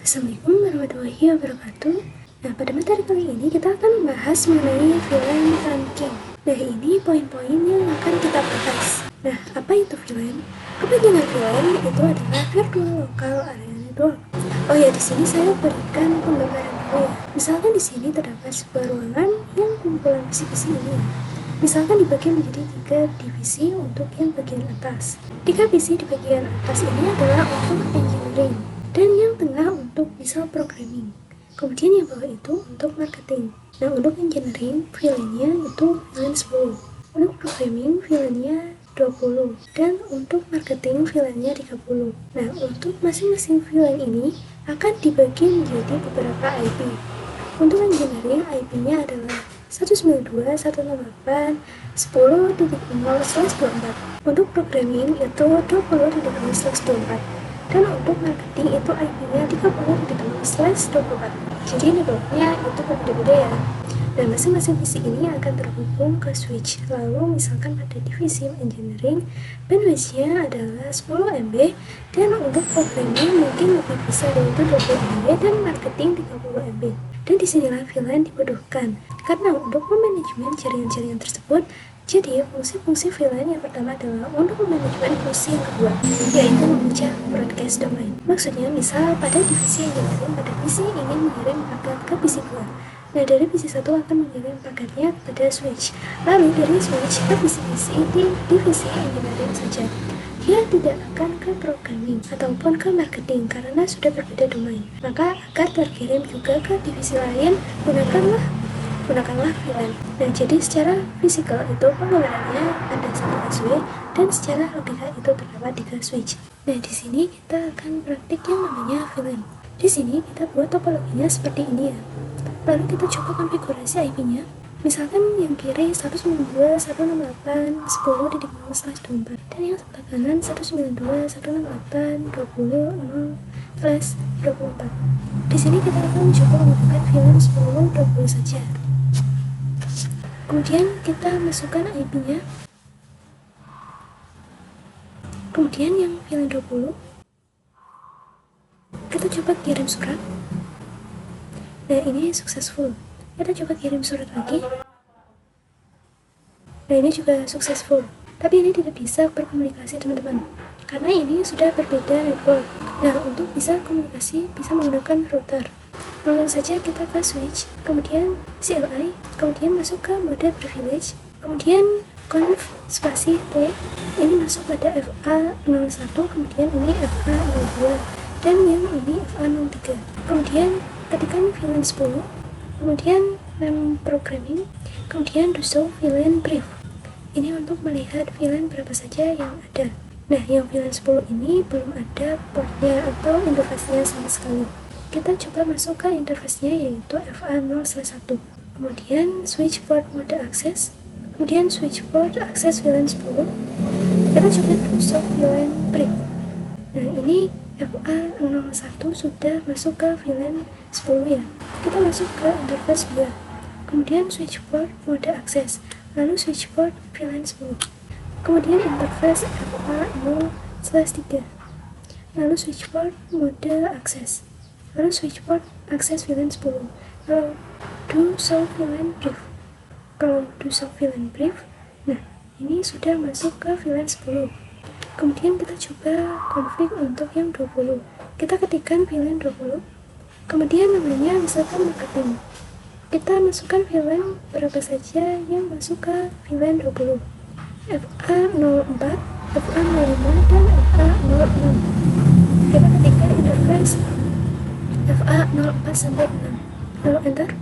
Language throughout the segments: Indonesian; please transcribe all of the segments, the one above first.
Assalamualaikum warahmatullahi wabarakatuh. Nah, pada materi kali ini kita akan membahas mengenai VLAN trunking. Nah, ini poin-poin yang akan kita bahas. Nah, apa itu VLAN? Kepanjangan VLAN itu adalah Virtual Local Area Network. Oh ya, di sini saya berikan pembahasan dulu ya. Misalkan di sini terdapat sebuah ruangan yang kumpulan visi-visi ini. Misalkan dibagi menjadi 3 divisi untuk yang bagian atas. 3 visi di bagian atas ini adalah untuk engineering, dan yang tengah untuk misal programming. Kemudian yang bawah itu untuk marketing. Nah, untuk engineering VLAN-nya itu VLAN 10. Untuk programming VLAN-nya 20. Dan untuk marketing VLAN-nya 30. Nah, untuk masing-masing VLAN ini akan dibagi menjadi beberapa IP. Untuk engineering IP-nya adalah 192.168.10.0/24. Untuk programming itu 20.0/24. Dan untuk marketing itu IP-nya 30.0/24. Jadi networknya itu berbeda-beda ya. Dan masing-masing visi ini akan terhubung ke switch. Lalu misalkan pada divisi engineering, bandwidth-nya adalah 10 MB, dan untuk programming mungkin lebih besar yaitu 20 MB, dan marketing 30 MB. Dan disinilah VLAN dibutuhkan karena untuk memanajemen jaringan-jaringan tersebut. Jadi fungsi-fungsi VLAN yang pertama adalah untuk memanajemen fungsi yang kedua, yaitu memecah broadcast domain. Maksudnya misal pada divisi engineering, pada visi ingin mengirim paket ke visi 2. Nah, dari visi 1 akan mengirim paketnya kepada switch. Lalu dari switch ke visi-visi di divisi engineering saja. Dia tidak akan ke programming ataupun ke marketing karena sudah berbeda domain. Maka akan terkirim juga ke divisi lain, gunakanlah VLAN. Nah, jadi secara fisikal itu penggunaannya ada 1 busway, dan secara logika itu terdapat 3 switch. Nah, di sini kita akan praktik yang namanya VLAN. Di sini kita buat topologinya seperti ini ya. Lalu kita coba konfigurasi IP-nya. Misalkan yang kiri 192.168.10.0/24 dan yang sebelah kanan 192.168.20.0/24. Di sini kita akan mencoba menggunakan VLAN 10.20 saja. Kemudian kita masukkan IP-nya. Kemudian yang VLAN 20 kita coba kirim surat. Nah, ini successful. Kita coba kirim surat lagi. Nah, ini juga successful. Tapi ini tidak bisa berkomunikasi teman-teman, karena ini sudah berbeda network. Nah, untuk bisa komunikasi bisa menggunakan router. Langsung saja kita ke switch, kemudian CLI, kemudian masuk ke mode privilege, kemudian conf spasi T, ini masuk pada FA01, kemudian ini FA02, dan yang ini FA03. Kemudian ketikkan VLAN 10, kemudian name programming, kemudian do show VLAN brief. Ini untuk melihat VLAN berapa saja yang ada. Nah, yang VLAN 10 ini belum ada portnya atau interface-nya sama sekali. Kita coba masuk ke interface-nya yaitu FA0/1. Kemudian switch port mode access, kemudian switch port access VLAN 10. Kita coba do show VLAN brief. Nah, ini FA01 sudah masuk ke VLAN 10 ya. Kita masuk ke interface 2, kemudian switch port mode access, lalu switch port VLAN 10, kemudian interface FA0/3, lalu switch port mode access, lalu switch port access VLAN 10, lalu do show VLAN brief. Kalau do show VLAN brief, nah ini sudah masuk ke VLAN 10. Kemudian kita coba config untuk yang 20. Kita ketikkan VLAN 20. Kemudian namanya misalkan marketing. Kita masukkan VLAN berapa saja yang masuk ke VLAN 20. FA04, FA05, dan FA06. Kita ketikkan interface FA04 sampai 6. Lalu enter.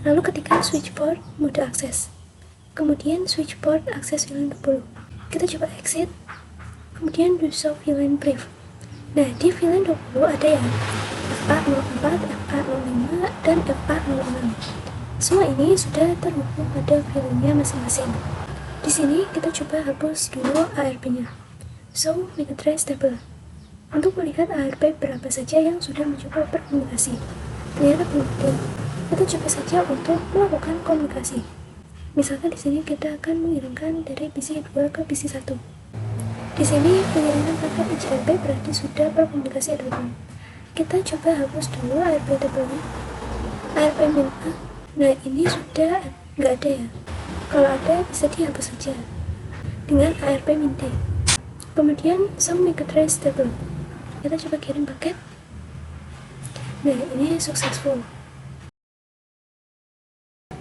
Lalu ketikkan switch port mode access. Kemudian switch port access VLAN 20. Kita coba exit. Kemudian do show VLAN brief. Nah, di VLAN 20 ada yang FA04, FA05, dan FA06. Semua ini sudah terhubung pada VLAN-nya masing-masing. Di sini kita coba hapus dulu ARP-nya. Show MAC address table. Untuk melihat ARP berapa saja yang sudah mencoba berkomunikasi. Ternyata belum ada. Kita coba saja untuk melakukan komunikasi. Misalkan di sini kita akan mengirimkan dari visi 2 ke visi 1. Di sini pengiriman paket IJP berarti sudah berkomunikasi dulu. kita coba hapus dulu ARP tabelnya, ARP min A. Nah ini sudah nggak ada ya, kalau ada bisa dihapus saja dengan ARP min D. Kemudian some make a trace table, kita coba kirim paket. Nah ini successful.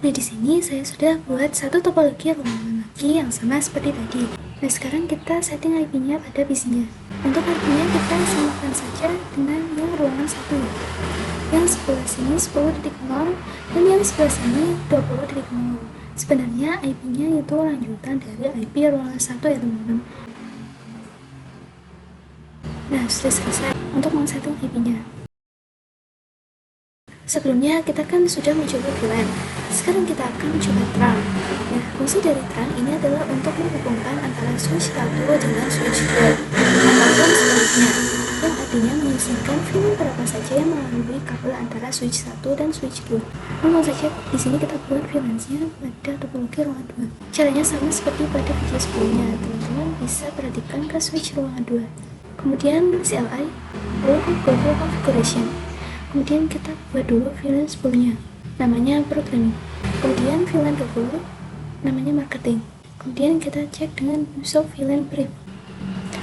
Nah di sini saya sudah buat satu topologi ruangan lagi yang sama seperti tadi. Nah sekarang kita setting IP-nya pada PC-nya. Untuk IP-nya kita samakan saja dengan yang ruangan 1 ya. Yang sebelah sini 10.0 dan yang sebelah sini 20.0. Sebenarnya IP-nya itu lanjutan dari IP ruangan 1 ya teman-teman. Nah sudah selesai untuk men-setting IP-nya. Sebelumnya kita kan sudah mencoba VLAN, sekarang kita akan mencoba trunk. Nah, fungsi dari trunk ini adalah untuk menghubungkan antara switch 1 dengan switch 2 ataupun sebaliknya, yang artinya mengizinkan VLAN berapa saja yang melalui kabel antara switch 1 dan switch 2. Langsung saja di sini kita buat VLAN-nya pada topologi ruangan 2. Caranya sama seperti pada video sebelumnya, teman-teman bisa perhatikan ke switch ruangan 2. Kemudian CLI, lalu global configuration. Kemudian kita buat dulu VLAN 10-nya, namanya programming. Kemudian VLAN 20, namanya marketing. Kemudian kita cek dengan user VLAN brief.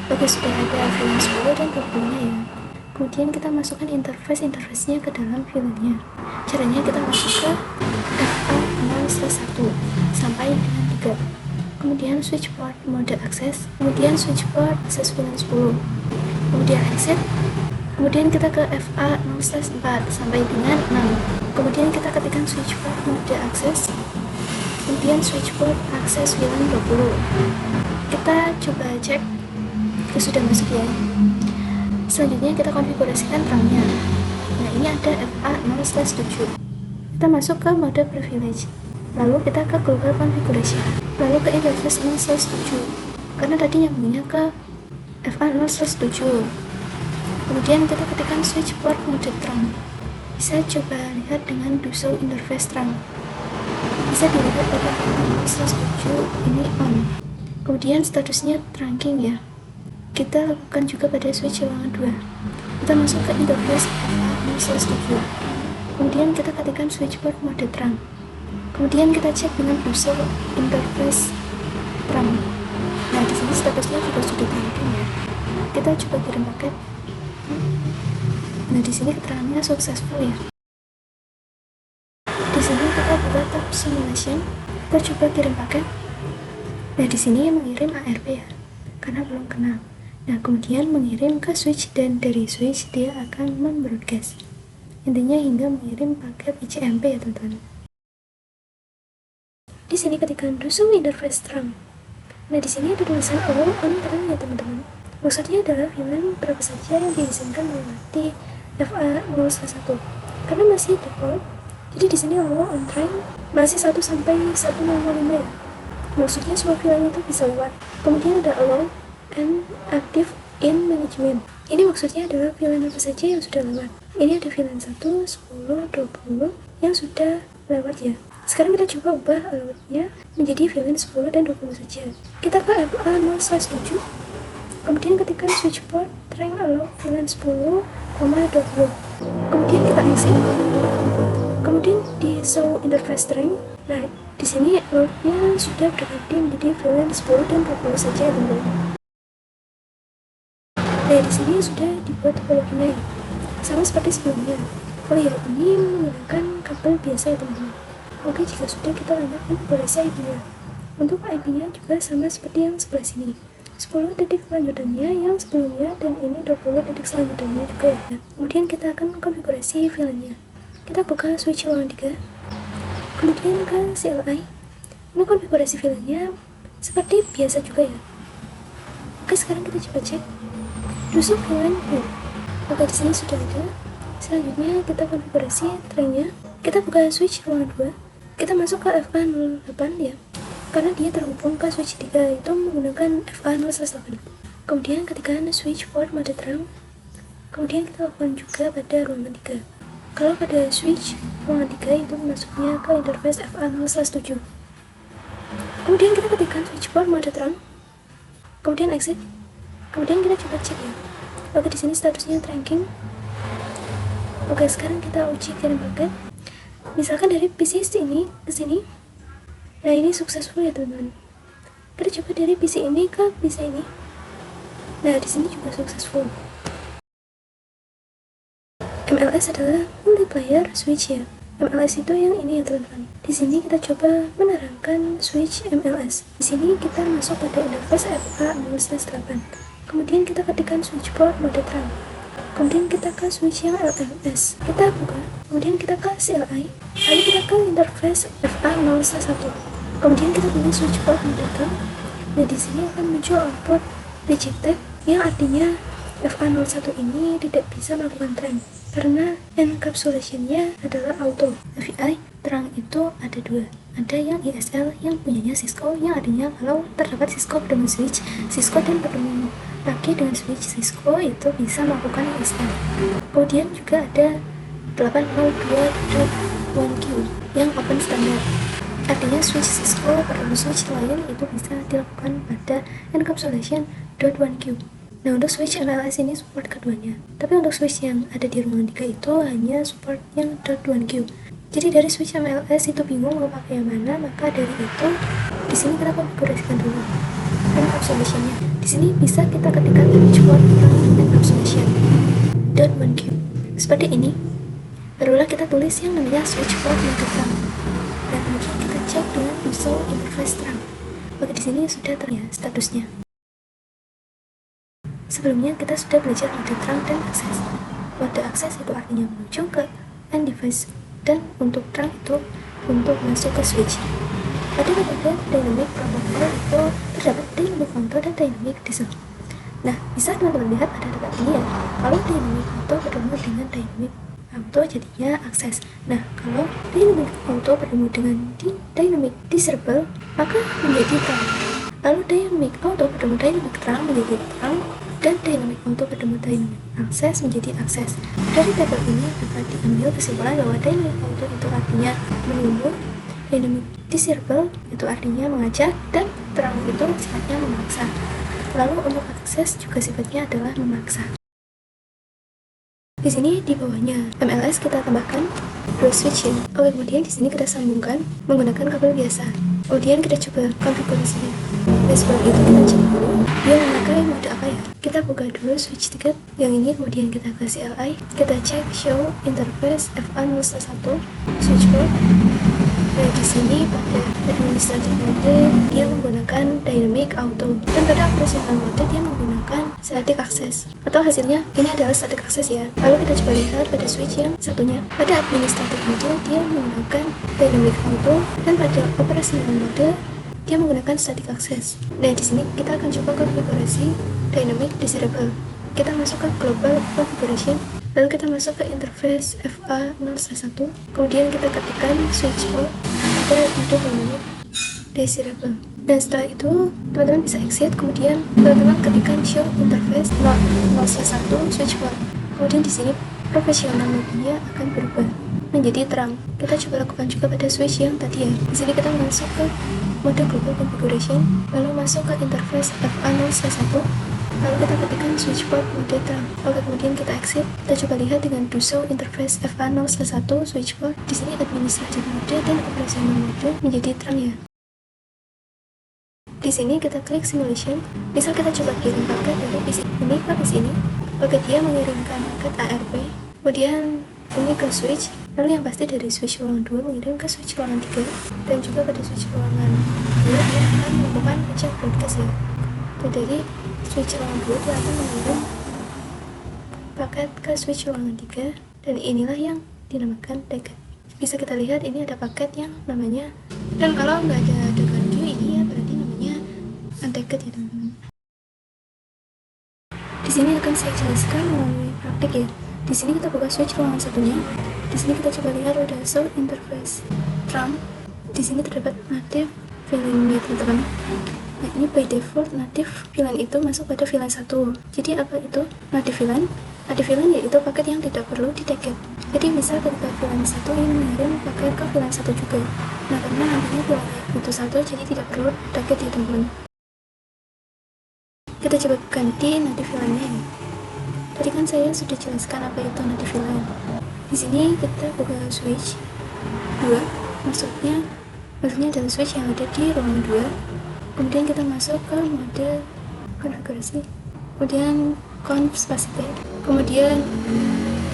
Oke, sudah ada VLAN 10 dan 20-nya ya. Kemudian kita masukkan interface-nya ke dalam VLAN-nya. Caranya kita masuk ke FA0/1 sampai dengan 3. Kemudian switch port mode access, kemudian switch port access VLAN 10. Kemudian exit. Kemudian kita ke FA0/4 sampai dengan 6. Kemudian kita ketikkan switch port mode access. Kemudian switch port access VLAN 20. Kita coba cek sudah masuk ya. Selanjutnya kita konfigurasikan trunk-nya. Nah ini ada FA0/7. Kita masuk ke mode privilege. Lalu kita ke global configuration. Lalu ke interface 0/7. Karena tadi nyambungnya ke FA0/7. Kemudian kita ketikkan switch port mode trunk. Bisa coba lihat dengan Duso interface trunk. Bisa dilihat pada FA0/7 ini on. Kemudian statusnya trunking ya. Kita lakukan juga pada switch ruangan 2. Kita masuk ke interface FA0/7. Kemudian kita ketikkan switch port mode trunk. Kemudian kita cek dengan Duso interface trunk. Nah di sini statusnya juga sudah trunking ya. Kita coba kirim paket. Nah di sini keterangannya successful ya. Di sini kita buka tab simulation, kita coba kirim paket. Nah di sini mengirim ARP ya, karena belum kenal. Nah kemudian mengirim ke switch dan dari switch dia akan membroadcast. Intinya hingga mengirim paket ICMP ya teman-teman. Di sini ketikkan Duso interface trunk. Nah di sini ada tulisan all on trunk ya teman-teman. Maksudnya adalah VLAN berapa saja yang diizinkan melewati FA0/1 karena masih default. Jadi di sini all on trunk masih 1 sampai 105 ya. Maksudnya semua VLAN itu bisa lewat. Kemudian ada allow and active in management. Ini maksudnya adalah VLAN apa saja yang sudah lewat. Ini ada VLAN 1, 10, 20 yang sudah lewat ya. Sekarang kita coba ubah allowed-nya menjadi VLAN 10 dan 20 saja. Kita ke FA0/7. Kemudian ketikkan switch port trunk allow VLAN 10, 20. Kemudian kita exit. Kemudian di show interface trunk. Nah, di sini allowed-nya sudah berganti menjadi VLAN 10 dan 20 saja, teman-teman. Nah, di sini sudah dibuat topologinya ya. Sama seperti sebelumnya. Oh ya, ini menggunakan kabel biasa ya, teman-teman. Oke, jika sudah kita lanjut konfigurasi IP-nya. Untuk IP-nya juga sama seperti yang sebelah sini. 10 titik selanjutnya yang sebelumnya dan ini 20 titik selanjutnya juga ya. Kemudian kita akan konfigurasi VLAN-nya. Kita buka switch ruangan 3. Kemudian ke CLI. Ini konfigurasi VLAN-nya seperti biasa juga ya. Oke, sekarang kita coba cek. Duso VLAN brief. Oke, di sini sudah ada. Selanjutnya kita konfigurasi trunk-nya. Kita buka switch ruangan 2. Kita masuk ke FA08 ya. Karena dia terhubung ke switch 3 itu menggunakan FA0/8. Kemudian ketika switch port mode trunk, kemudian kita lakukan juga pada ruangan 3. Kalau pada switch ruangan 3 itu masuknya ke interface FA0/7. Kemudian kita ketikkan switch port mode trunk, kemudian exit. Kemudian kita coba cek ya. Oke, di sini statusnya trunking. Oke, sekarang kita uji kirim paket. Misalkan dari PC ini ke sini. Nah, ini successful ya teman-teman. Kita coba dari PC ini ke PC ini. Nah, di sini juga successful. MLS adalah multiplayer switch ya. MLS itu yang ini ya teman-teman. Di sini kita coba menerangkan switch MLS. Di sini kita masuk pada interface FA0/8. Kemudian kita ketikkan switch port mode terang. Kemudian kita ke switch yang LMS. Kita buka. Kemudian kita ke CLI. Lalu kita ke interface FA0/1. Kemudian kita pilih switch port mode terang. Nah, di sini akan muncul output rejected yang artinya FA01 ini tidak bisa melakukan terang karena encapsulation-nya adalah auto. AVI terang itu ada dua, ada yang ISL yang punyanya Cisco, yang artinya kalau terdapat Cisco bertemu switch Cisco dan bertemu lagi dengan switch Cisco itu bisa melakukan ISL. Kemudian juga ada 802.1Q yang open standard, artinya switch Cisco bertemu switch lain itu bisa dilakukan pada encapsulation.1Q. Nah, untuk switch MLS ini support keduanya. Tapi untuk switch yang ada di ruangan 3 itu hanya support yang .1Q. Jadi dari switch MLS itu bingung mau pakai yang mana, maka dari itu di sini kita konfigurasikan dulu encapsulation-nya. Di sini bisa kita ketikkan switch port encapsulation .1Q seperti ini. Barulah kita tulis yang namanya switch port mode terang. Dan kemudian kita cek dengan usul interface terang. Oke, di sini sudah terlihat statusnya. Sebelumnya kita sudah belajar mode terang dan akses. Mode akses itu artinya menuju ke end device, dan untuk terang itu untuk masuk ke switch. Pada metode dynamic protocol itu terdapat dynamic auto dan dynamic diesel. Nah, bisa teman-teman lihat ada dekat ini ya. Kalau dynamic auto bertemu dengan dynamic auto jadinya akses. Nah, kalau dynamic auto bertemu dengan dynamic disable maka menjadi terang. Lalu dynamic auto bertemu dynamic terang menjadi terang, dan dynamic auto bertemu dynamic akses menjadi akses. Dari tabel ini dapat diambil kesimpulan bahwa dynamic auto itu artinya menunggu, dynamic disable itu artinya mengajak, dan terang itu sifatnya memaksa. Lalu untuk akses juga sifatnya adalah memaksa. Di sini di bawahnya MLS kita tambahkan dual switch ya. Oke, kemudian di sini kita sambungkan menggunakan kabel biasa. Kemudian kita coba konfigurasinya. Nah, sebelum itu kita cek dulu dia memakai mode apa ya. Kita buka dulu switch ticket yang ini, kemudian kita ke CLI, kita cek show interface FA0/1 switch port. Nah, di sini pada administratif mode dia menggunakan dynamic auto, dan pada operational mode dia menggunakan static access, atau hasilnya ini adalah static access ya. Lalu kita coba lihat pada switch yang satunya. Pada administratif mode dia menggunakan dynamic auto, dan pada operational mode dia menggunakan static access. Nah, di sini kita akan coba konfigurasi dynamic disable. Kita masuk ke global configuration, lalu kita masuk ke interface FA0/1, kemudian kita ketikkan switch port pada mode dynamic disable. Dan setelah itu teman-teman bisa exit, kemudian teman-teman ketikkan show interface 0/1 switch port. Kemudian di sini profesional mode-nya akan berubah menjadi terang. Kita coba lakukan juga pada switch yang tadi ya. Di sini kita masuk ke mode global configuration, lalu masuk ke interface FA0/1, lalu kita ketikkan switch port mode terang. Oke, kemudian kita exit. Kita coba lihat dengan do show interface FA0/1 switch port. Di sini administratif mode dan operational mode menjadi terang ya. Di sini kita klik simulation. Misal kita coba kirim paket dari PC ini ke PC ini. Oke, dia mengirimkan paket ARP. Kemudian ini ke switch. Lalu yang pasti dari switch ruangan 2 mengirim ke switch ruangan 3, dan juga pada switch ruangan 2 dia akan melakukan pecah broadcast ya. Dan dari switch ruangan 2 dia akan mengirim paket ke switch ruangan 3, dan inilah yang dinamakan packet. Bisa kita lihat ini ada paket yang namanya, dan kalau nggak ada degan queue ini ya berarti namanya untagged ya teman-teman. Di sini akan saya jelaskan melalui praktik ya. Di sini kita buka switch ruangan satunya. Di sini kita coba lihat ada show interface terang. Di sini terdapat native VLAN ya teman-teman. Nah, ini by default native VLAN itu masuk pada VLAN 1. Jadi apa itu native VLAN? Native VLAN yaitu paket yang tidak perlu di-tag. Jadi misal ketika VLAN 1 ingin mengirim paket ke VLAN 1 juga. Nah, karena nantinya VLAN itu 1 jadi tidak perlu tag ya teman-teman. Kita coba ganti native VLAN-nya ya. Tadi kan saya sudah jelaskan apa itu native VLAN. Di sini kita buka switch 2, maksudnya adalah switch yang ada di ruangan 2. Kemudian kita masuk ke mode konfigurasi, kemudian conf spacetime, kemudian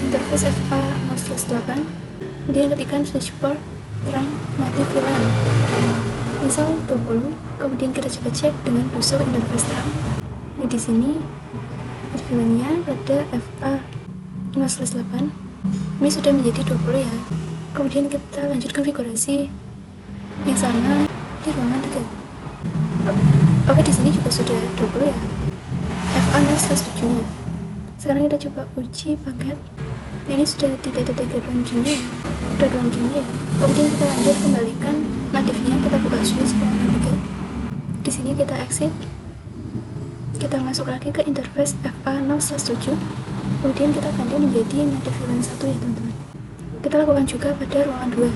interface FA 0/8, kemudian ketikkan switch port terang mati VLAN misal 20, kemudian kita coba cek dengan busur interface terang. Nah, di sini VLAN-nya pada FA 0/8 ini sudah menjadi 20 ya. Kemudian kita lanjut konfigurasi yang sama di ruangan 3. Oke, di sini juga sudah 20 ya. FA 0/7 nya. Sekarang kita coba uji paket. Nah, ini sudah tidak ada ruang gini ya. Udah ruang gini ya. Kemudian kita lanjut kembalikan natifnya, kita buka switch ruangan 3. Di sini kita exit. Kita masuk lagi ke interface FA 0/7. Kemudian kita ganti menjadi native VLAN 1 ya teman-teman. Kita lakukan juga pada ruangan 2.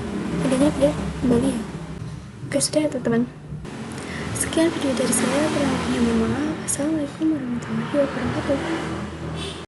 Intinya biar kembali ya. Oke, sudah ya teman-teman. Sekian video dari saya, kurang lebihnya mohon maaf. Assalamualaikum warahmatullahi wabarakatuh.